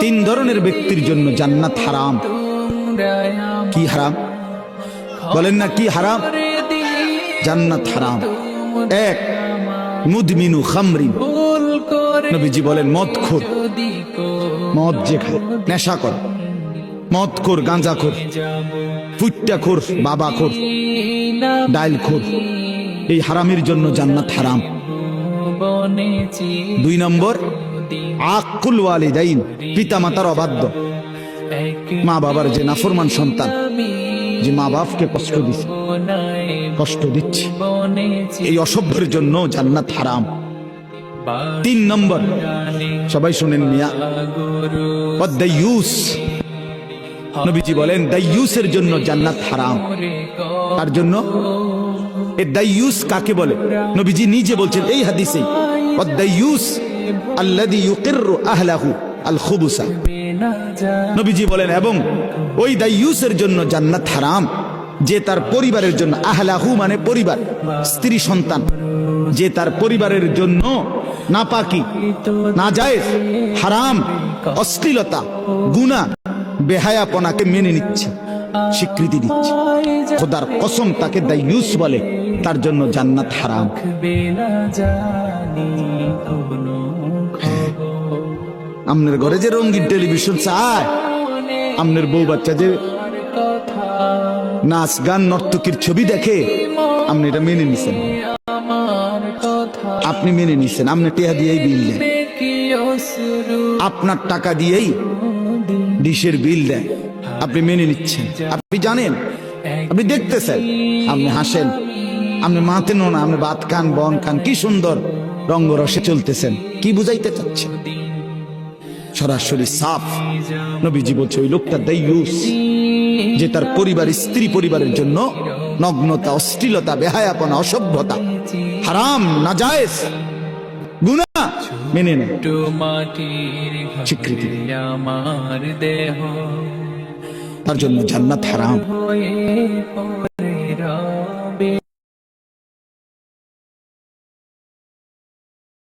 তিন ধরনের ব্যক্তির জন্য জান্নাত হারাম। কি হারাম বলেন না? কি হারাম? জান্নাত হারাম। এক, মুদমিনু খামরিন, নবীজি বলেন মদখোর, মদ যে খায়, নেশাখোর, মদখোর, গাঁজাখোর, ফুট্টাখোর, বাবাখোর, ডাইলখোর, এই হারামের জন্য জান্নাত হারাম। দুই নম্বর, আকুল ওয়ালিদাইন, পিতা মাতার অবাধ্য, মা বাবার যে নাফরমান সন্তান, যে মা বাপকে কষ্ট দিচ্ছে, এই অসভ্যের জন্য জান্নাত হারাম। তিন নম্বর, সবাই শুনেন মিয়া, দাইয়ুস, নবীজি বলেন দাইয়ুসের জন্য জান্নাত হারাম। তার জন্য এই দাইয়ুস কাকে বলে? নবীজি নিজে বলছেন এই হাদিসে, দাইয়ুস আল্লাযী ইউকিররু আহলাহু আল খুবুসা, নবীজি বলেন এবং ওই দাইয়ুসের জন্য জান্নাত হারাম যে তার পরিবারের জন্য, আহলাহু মানে পরিবার, স্ত্রী সন্তান, যে তার পরিবারের জন্য নাপাকি, নাজায়েজ, হারাম, অশ্লীলতা, গুনাহ, বেহায়াপনাকে মেনে নিচ্ছে, স্বীকৃতি দিচ্ছে। খোদার কসম তাকে দাইয়ুস বলে, তার জন্য জান্নাত হারাম। আপনার ঘরে যে রঙিন টেলিভিশন চায়, আপনার বউ বাচ্চা যে নাচ গান নর্তকীর ছবি দেখে, আপনি এটা মেনে নিছেন, আপনি মেনে নিছেন, আপনি টেহা দিয়েই বিল দেন, আপনার টাকা দিয়েই ডিশের বিল দেন, আপনি মেনে নিচ্ছেন, আপনি জানেন, আপনি দেখতেছেন, আপনি হাসেন, আপনি মাতেন না, আপনি ভাত খান, বন খান, কি সুন্দর রঙ্গরসে চলতেছেন, কি বুঝাইতে চাচ্ছেন? সরাসরি সাফ নবীজি বলছে ওই লোকটা দাইয়ুস, যে তার পরিবার, স্ত্রী পরিবারের জন্য নগ্নতা, অশ্লীলতা, বেহায়াপনা, অসভ্যতা, হারাম, নাজায়েজ, গুনাহ মেনে নেয়, স্বীকৃতি, তার জন্য জান্নাত হারাম।